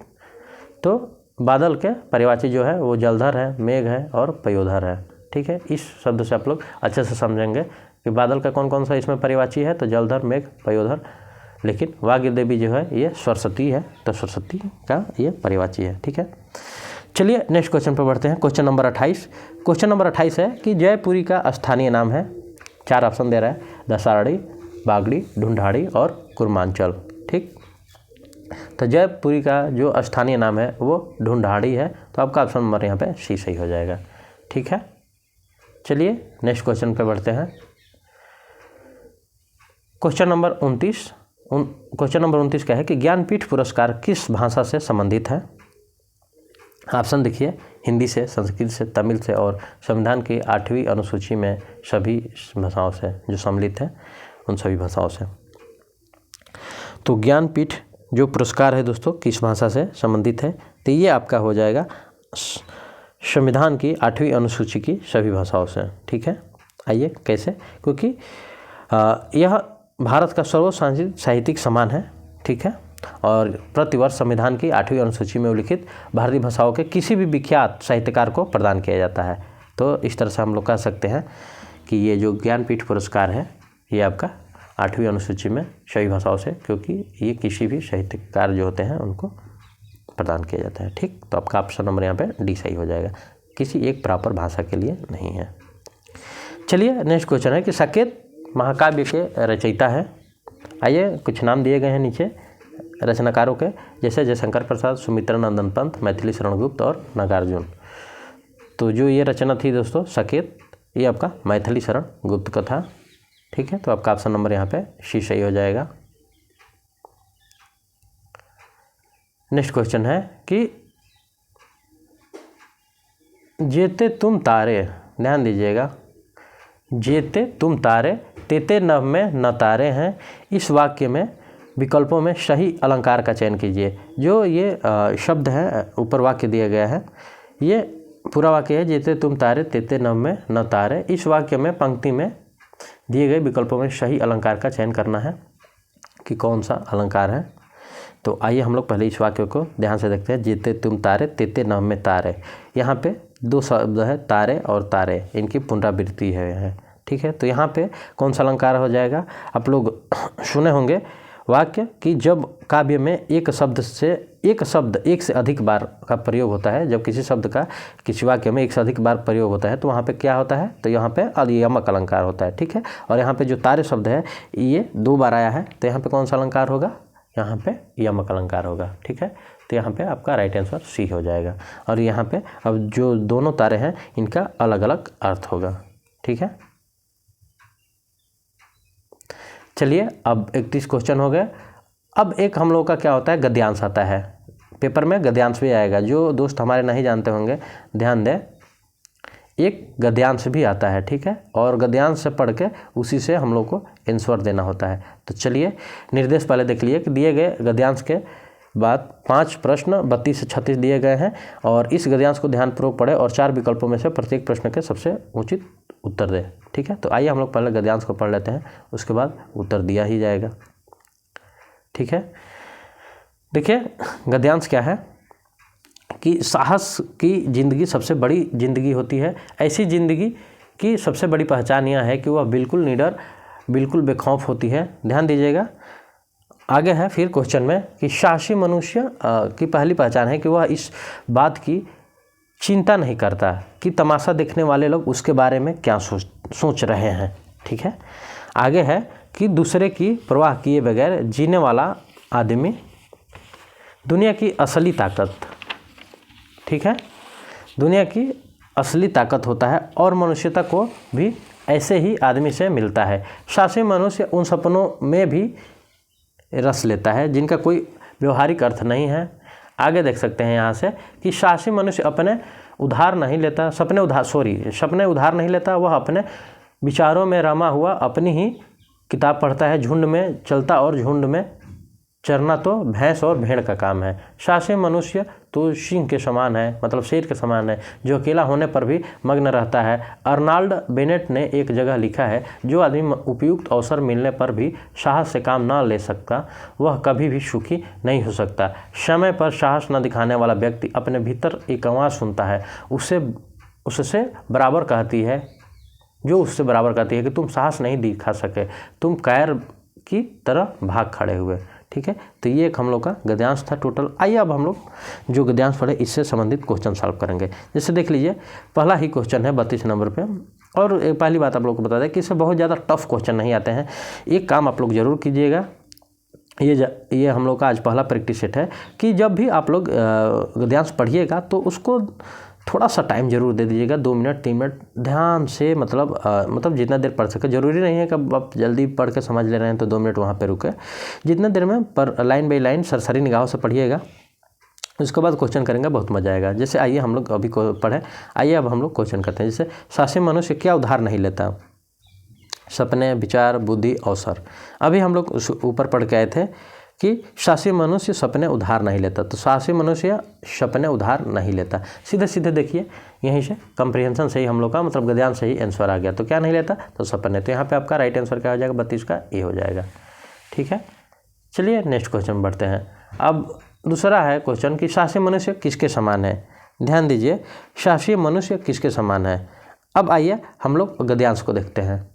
तो बादल के पर्यायवाची जो है वो जलधर है, मेघ है और पयोधर है। ठीक है, इस शब्द से आप लोग अच्छे से समझेंगे कि बादल का कौन कौन सा इसमें पर्यायवाची है, तो जलधर, मेघ, पयोधर, लेकिन वाग्देवी जो है ये सरस्वती है, तो सरस्वती का ये पर्यायवाची है। ठीक है, चलिए नेक्स्ट क्वेश्चन पर बढ़ते हैं। Question number 28। क्वेश्चन नंबर 28 है कि जयपुरी का स्थानीय नाम है। 4 ऑप्शन दे रहा है, दसाड़ी, बागड़ी, ढूंढाड़ी और कुर्मांचल। ठीक, तो जयपुरी का जो स्थानीय नाम है वो ढूंढाड़ी है, तो आपका ऑप्शन नंबर यहाँ पे सी सही हो जाएगा। ठीक है, चलिए नेक्स्ट क्वेश्चन पे बढ़ते हैं। Question number 29। क्वेश्चन नंबर 29 क्या है कि ज्ञानपीठ पुरस्कार किस भाषा से संबंधित है। ऑप्शन देखिए, हिंदी से, संस्कृत से, तमिल से और संविधान की 8वीं अनुसूची में सभी भाषाओं से जो सम्मिलित है उन सभी भाषाओं से। तो ज्ञानपीठ जो पुरस्कार है दोस्तों किस भाषा से संबंधित है, तो ये आपका हो जाएगा संविधान की 8वीं अनुसूची की सभी भाषाओं से। ठीक है, आइए कैसे, क्योंकि यह भारत का सर्वोच्च साहित्यिक सम्मान है। ठीक है, और प्रतिवर्ष संविधान की 8वीं अनुसूची में उल्लिखित भारतीय भाषाओं के किसी भी विख्यात साहित्यकार को प्रदान किया जाता है। तो इस तरह से हम लोग कह सकते हैं कि ये जो ज्ञानपीठ पुरस्कार है ये आपका 8वीं अनुसूची में सभी भाषाओं से, क्योंकि ये किसी भी साहित्यकार जो होते हैं उनको प्रदान किया जाता है। ठीक, तो आपका ऑप्शन नंबर यहाँ पे डी सही हो जाएगा, किसी एक प्रॉपर भाषा के लिए नहीं है। चलिए नेक्स्ट क्वेश्चन है कि साकेत महाकाव्य के रचयिता है। आइए कुछ नाम दिए गए हैं नीचे रचनाकारों के, जैसे जयशंकर प्रसाद, सुमित्रा नंदन पंत, मैथिली शरण गुप्त और नागार्जुन। तो जो ये रचना थी दोस्तों साकेत, ये आपका मैथिली शरण गुप्त का था। ठीक है, तो आपका ऑप्शन नंबर यहाँ पे सी सही हो जाएगा। नेक्स्ट क्वेश्चन है कि जेते तुम तारे, ध्यान दीजिएगा, जेते तुम तारे तेते नभ में न तारे हैं, इस वाक्य में विकल्पों में सही अलंकार का चयन कीजिए। जो ये शब्द है ऊपर वाक्य दिया गया है, ये पूरा वाक्य है जेते तुम तारे तेते नभ में न तारे। इस वाक्य में पंक्ति में दिए गए विकल्पों में सही अलंकार का चयन करना है कि कौन सा अलंकार है। तो आइए हम लोग पहले इस वाक्य को ध्यान से देखते हैं। जेते तुम तारे तेते नभ में तारे, यहाँ पे 2 शब्द है तारे और तारे, इनकी पुनरावृत्ति है। ठीक है, तो यहाँ पे कौन सा अलंकार हो जाएगा, आप लोग सुने होंगे वाक्य कि जब काव्य में एक शब्द एक से अधिक बार का प्रयोग होता है, जब किसी शब्द का किसी वाक्य में एक से अधिक बार प्रयोग होता है तो वहाँ पे क्या होता है, तो यहाँ पे अलियमक अलंकार होता है। ठीक है, और यहाँ पे जो तारे शब्द है ये 2 बार आया है, तो यहाँ पे कौन सा अलंकार होगा, यहाँ पे यमक अलंकार होगा। ठीक है, तो यहाँ पे आपका राइट आंसर सी हो जाएगा। और यहाँ पे अब जो दोनों तारे हैं इनका अलग अलग अर्थ होगा। ठीक है, चलिए अब 31 क्वेश्चन हो गया। अब एक हम लोग का क्या होता है, गद्यांश आता है। पेपर में गद्यांश भी आएगा, जो दोस्त हमारे नहीं जानते होंगे ध्यान दें, एक गद्यांश भी आता है। ठीक है, और गद्यांश से पढ़ के उसी से हम लोग को आंसर देना होता है। तो चलिए निर्देश पहले देख लिए कि दिए गए गद्यांश के बाद 5 प्रश्न 32 से 36 दिए गए हैं और इस गद्यांश को ध्यानपूर्वक पढ़ें और 4 विकल्पों में से प्रत्येक प्रश्न के सबसे उचित उत्तर दें। ठीक है, तो आइए हम लोग पहले गद्यांश को पढ़ लेते हैं, उसके बाद उत्तर दिया ही जाएगा। ठीक है, देखिए गद्यांश क्या है कि साहस की ज़िंदगी सबसे बड़ी ज़िंदगी होती है। ऐसी ज़िंदगी की सबसे बड़ी पहचान यह है कि वह बिल्कुल निडर, बिल्कुल बेखौफ होती है। ध्यान दीजिएगा, आगे है फिर क्वेश्चन में कि साहसी मनुष्य की पहली पहचान है कि वह इस बात की चिंता नहीं करता कि तमाशा देखने वाले लोग उसके बारे में क्या सोच रहे हैं। ठीक है, आगे है कि दूसरे की परवाह किए बगैर जीने वाला आदमी दुनिया की असली ताकत, ठीक है, दुनिया की असली ताकत होता है और मनुष्यता को भी ऐसे ही आदमी से मिलता है। साहसी मनुष्य उन सपनों में भी रस लेता है जिनका कोई व्यवहारिक अर्थ नहीं है। आगे देख सकते हैं यहाँ से कि साहसी मनुष्य सपने उधार नहीं लेता, वह अपने विचारों में रमा हुआ अपनी ही किताब पढ़ता है। झुंड में चलता और झुंड में चरना तो भैंस और भेड़ का काम है। साहसी मनुष्य तो सिंह के समान है, मतलब शेर के समान है, जो अकेला होने पर भी मग्न रहता है। अर्नाल्ड बेनेट ने एक जगह लिखा है, जो आदमी उपयुक्त अवसर मिलने पर भी साहस से काम न ले सकता, वह कभी भी सुखी नहीं हो सकता। समय पर साहस न दिखाने वाला व्यक्ति अपने भीतर एक आवाज़ सुनता है, उससे बराबर कहती है कि तुम साहस नहीं दिखा सके, तुम कायर की तरह भाग खड़े हुए। ठीक है, तो ये एक हम लोग का गद्यांश था टोटल। आइए अब हम लोग जो गद्यांश पढ़े इससे संबंधित क्वेश्चन सॉल्व करेंगे। जैसे देख लीजिए, पहला ही क्वेश्चन है 32 नंबर पे, और पहली बात आप लोग को बता दें कि इससे बहुत ज़्यादा टफ क्वेश्चन नहीं आते हैं। एक काम आप लोग ज़रूर कीजिएगा, ये हम लोग का आज पहला प्रैक्टिस सेट है कि जब भी आप लोग गद्यांश पढ़िएगा तो उसको थोड़ा सा टाइम जरूर दे दीजिएगा, 2 मिनट 3 मिनट ध्यान से, मतलब जितना देर पढ़ सके। ज़रूरी नहीं है कि आप जल्दी पढ़ के समझ ले रहे हैं तो 2 मिनट वहाँ पे रुके। जितना देर में पर लाइन बाई लाइन सरसरी निगाहों से पढ़िएगा, उसके बाद क्वेश्चन करेंगे, बहुत मजा आएगा। जैसे आइए हम लोग अभी पढ़ें, आइए अब हम लोग क्वेश्चन करते हैं। जैसे साहसी मनुष्य क्या उधार नहीं लेता? सपने, विचार, बुद्धि, अवसर। अभी हम लोग उस ऊपर पढ़ के आए थे कि साहसी मनुष्य सपने उधार नहीं लेता, तो साहसी मनुष्य सपने उधार नहीं लेता। सीधे सीधे देखिए, यहीं से कंप्रीहेंशन से ही हम लोग का मतलब गद्यांश से ही आंसर आ गया। तो क्या नहीं लेता? तो सपने। तो यहाँ पे आपका राइट आंसर क्या हो जाएगा? 32 का ए हो जाएगा। ठीक है, चलिए नेक्स्ट क्वेश्चन बढ़ते हैं। अब दूसरा है क्वेश्चन कि साहसी मनुष्य किसके समान है? ध्यान दीजिए, साहसी मनुष्य किसके समान है? अब आइए हम लोग गद्यांश को देखते हैं।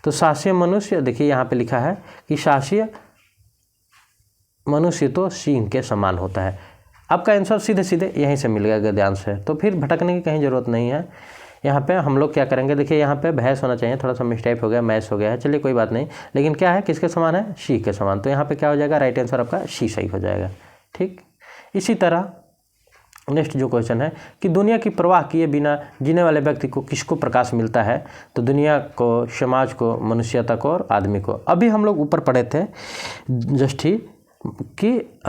तो साहसी मनुष्य, देखिए यहाँ पे लिखा है कि साहसी मनुष्य तो सिंह के समान होता है। आपका आंसर सीधे सीधे यहीं से मिल गया गद्यांश से, तो फिर भटकने की कहीं ज़रूरत नहीं है। यहाँ पे हम लोग क्या करेंगे, देखिए यहाँ पे भैंस होना चाहिए, थोड़ा सा मिस्टेक हो गया, मैस हो गया है, चलिए कोई बात नहीं। लेकिन क्या है, किसके समान है? सिंह के समान। तो यहाँ पे क्या हो जाएगा? राइट आंसर आपका सी सही हो जाएगा। ठीक, इसी तरह नेक्स्ट जो क्वेश्चन है कि दुनिया की परवाह किए बिना जीने वाले व्यक्ति को किसको प्रकाश मिलता है? तो दुनिया को, समाज को, मनुष्यता को और आदमी को। अभी हम लोग ऊपर पढ़े थे जस्ट ही कि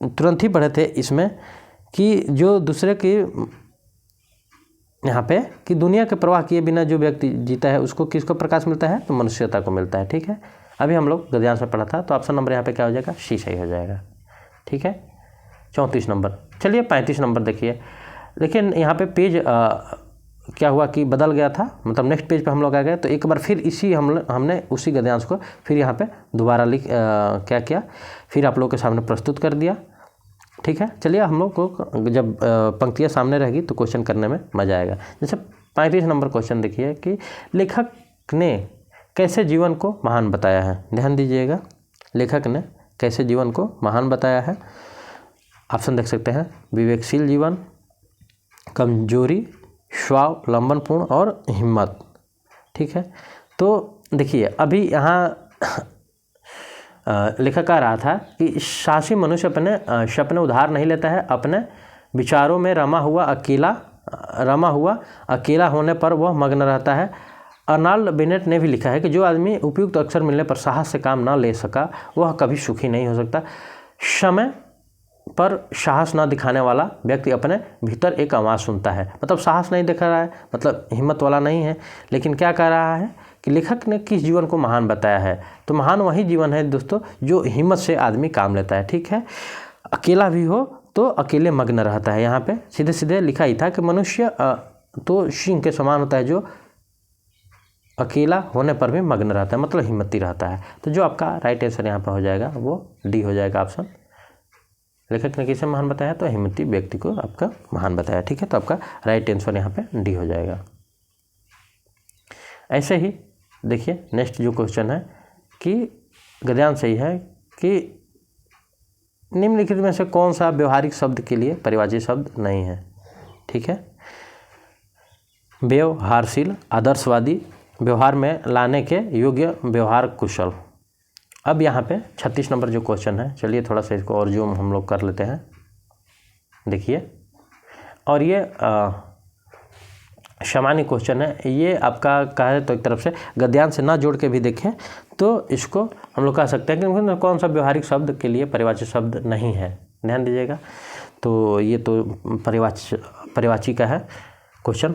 तुरंत ही पढ़े थे इसमें कि जो दूसरे की, यहाँ पे कि दुनिया के प्रवाह किए बिना जो व्यक्ति जीता है उसको किसको प्रकाश मिलता है? तो मनुष्यता को मिलता है। ठीक है, अभी हम लोग गद्यांश में पढ़ा था, तो ऑप्शन नंबर यहाँ पे क्या हो जाएगा? सी सही हो जाएगा। ठीक है, 34 नंबर। चलिए 35 नंबर देखिए। लेकिन यहाँ पे पेज क्या हुआ कि बदल गया था, मतलब नेक्स्ट पेज पे हम लोग आ गए, तो एक बार फिर इसी हमने उसी गद्यांश को फिर यहाँ पे दोबारा क्या किया, फिर आप लोग के सामने प्रस्तुत कर दिया। ठीक है, चलिए हम लोग को जब पंक्तियाँ सामने रहेगी तो क्वेश्चन करने में मज़ा आएगा। जैसे 35 नंबर क्वेश्चन देखिए कि लेखक ने कैसे जीवन को महान बताया है? ध्यान दीजिएगा, लेखक ने कैसे जीवन को महान बताया है? ऑप्शन देख सकते हैं, विवेकशील जीवन, कमजोरी, स्वावलंबनपूर्ण और हिम्मत। ठीक है, तो देखिए अभी यहाँ लेखक कह रहा था कि साहसी मनुष्य अपने सपने उधार नहीं लेता है, अपने विचारों में रमा हुआ अकेला होने पर वह मग्न रहता है। अर्नाल्ड बेनेट ने भी लिखा है कि जो आदमी उपयुक्त अवसर मिलने पर साहस से काम न ले सका, वह कभी सुखी नहीं हो सकता। समय पर साहस ना दिखाने वाला व्यक्ति अपने भीतर एक आवाज़ सुनता है, मतलब साहस नहीं दिखा रहा है, मतलब हिम्मत वाला नहीं है, लेकिन क्या कह रहा है कि लेखक ने किस जीवन को महान बताया है, तो महान वही जीवन है दोस्तों जो हिम्मत से आदमी काम लेता है। ठीक है, अकेला भी हो तो अकेले मग्न रहता है। यहाँ पे सीधे सीधे लिखा ही था कि मनुष्य तो सिंह के समान होता है जो अकेला होने पर भी मग्न रहता है, मतलब हिम्मती रहता है। तो जो आपका राइट आंसर यहाँ पर हो जाएगा वो डी हो जाएगा ऑप्शन। लेखक ने किसे महान बताया, तो हिम्मती व्यक्ति को आपका महान बताया। ठीक है, तो आपका राइट आंसर यहाँ पे डी हो जाएगा। ऐसे ही देखिए नेक्स्ट जो क्वेश्चन है कि गद्यांश सही है कि निम्नलिखित में से कौन सा व्यवहारिक शब्द के लिए परिभाषित शब्द नहीं है। ठीक है, व्यवहारशील, आदर्शवादी, व्यवहार में लाने के योग्य, व्यवहार कुशल। अब यहाँ पे 36 नंबर जो क्वेश्चन है, चलिए थोड़ा सा इसको और जूम हम लोग कर लेते हैं। देखिए, और ये सामान्य क्वेश्चन है, ये आपका कहे तो एक तरफ से गद्यांश से ना जोड़ के भी देखें तो इसको हम लोग कह सकते हैं कि कौन सा व्यवहारिक शब्द के लिए परिभाषित शब्द नहीं है। ध्यान दीजिएगा, तो ये तो परिभाषी का है क्वेश्चन।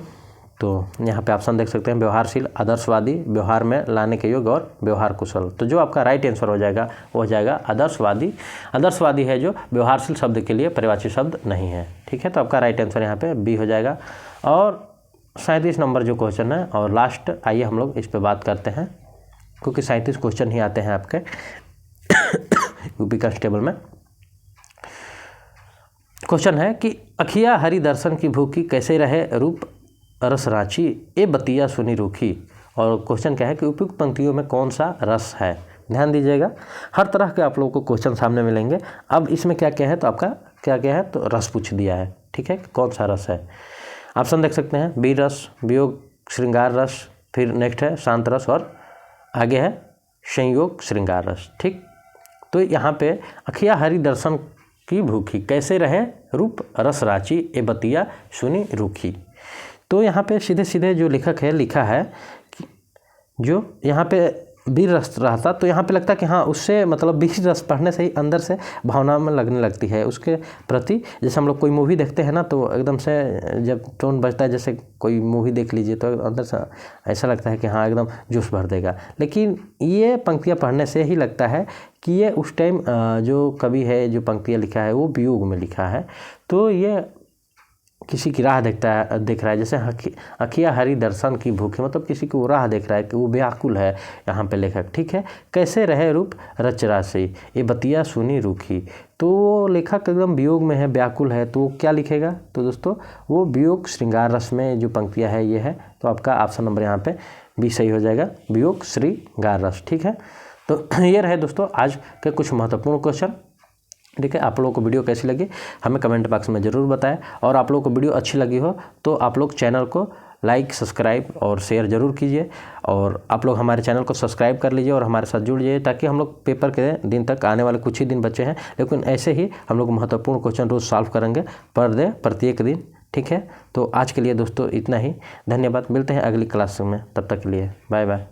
तो यहाँ पे ऑप्शन देख सकते हैं, व्यवहारशील, आदर्शवादी, व्यवहार में लाने के योग्य और व्यवहार कुशल। तो जो आपका राइट आंसर हो जाएगा वो हो जाएगा आदर्शवादी। आदर्शवादी है जो व्यवहारशील शब्द के लिए परिभाषित शब्द नहीं है। ठीक है, तो आपका राइट आंसर यहाँ पे बी हो जाएगा। और 37 नंबर जो क्वेश्चन है और लास्ट, आइए हम लोग इस पे बात करते हैं, क्योंकि 37 क्वेश्चन ही आते हैं आपके यूपी कांस्टेबल में। क्वेश्चन है कि अखिया हरि दर्शन की भूखी, कैसे रहे रूप रस रांची, ए बतिया सुनी रूखी। और क्वेश्चन क्या है कि उपयुक्त पंक्तियों में कौन सा रस है। ध्यान दीजिएगा, हर तरह के आप लोगों को क्वेश्चन सामने मिलेंगे। अब इसमें क्या क्या है, तो आपका क्या क्या है, तो रस पूछ दिया है। ठीक है, कौन सा रस है। ऑप्शन देख सकते हैं, वीर रस, वियोग श्रृंगार रस, फिर नेक्स्ट है शांत रस, और आगे है संयोग श्रृंगार रस। ठीक, तो यहाँ पे अखिया हरि दर्शन की भूखी, कैसे रहे रूप रस रांची, ए बतिया सुनी रूखी। तो यहाँ पे सीधे सीधे जो लेखक है लिखा है कि जो यहाँ पे वीर रस रहता, तो यहाँ पे लगता है कि हाँ उससे मतलब वीर रस पढ़ने से ही अंदर से भावना में लगने लगती है उसके प्रति। जैसे हम लोग कोई मूवी देखते हैं ना, तो एकदम से जब टोन बजता है, जैसे कोई मूवी देख लीजिए तो अंदर से ऐसा लगता है कि हाँ एकदम जोश भर देगा। लेकिन ये पंक्तियाँ पढ़ने से ही लगता है कि ये उस टाइम जो कवि है जो पंक्तियाँ लिखा है वो वियोग में लिखा है। तो ये किसी की राह देख रहा है, जैसे अखिया हरि दर्शन की भूखी, मतलब किसी को राह देख रहा है कि वो व्याकुल है यहाँ पे लेखक। ठीक है, कैसे रहे रूप रच राशि, ये बतिया सुनी रूखी। तो लेखक एकदम वियोग में है, व्याकुल है, तो क्या लिखेगा, तो दोस्तों वो वियोग श्रृंगार रस में जो पंक्तियाँ है ये है। तो आपका ऑप्शन नंबर यहाँ पे बी सही हो जाएगा, वियोग श्रृंगार रस। ठीक है, तो ये रहे दोस्तों आज के कुछ महत्वपूर्ण क्वेश्चन। ठीक है, आप लोगों को वीडियो कैसी लगी हमें कमेंट बॉक्स में ज़रूर बताएं। और आप लोगों को वीडियो अच्छी लगी हो तो आप लोग चैनल को लाइक, सब्सक्राइब और शेयर ज़रूर कीजिए। और आप लोग हमारे चैनल को सब्सक्राइब कर लीजिए और हमारे साथ जुड़ जाइए, ताकि हम लोग पेपर के दिन तक, आने वाले कुछ ही दिन बचे हैं, लेकिन ऐसे ही हम लोग महत्वपूर्ण क्वेश्चन रोज़ सॉल्व करेंगे प्रत्येक दिन। ठीक है, तो आज के लिए दोस्तों इतना ही। धन्यवाद, मिलते हैं अगली क्लास में, तब तक के लिए बाय बाय।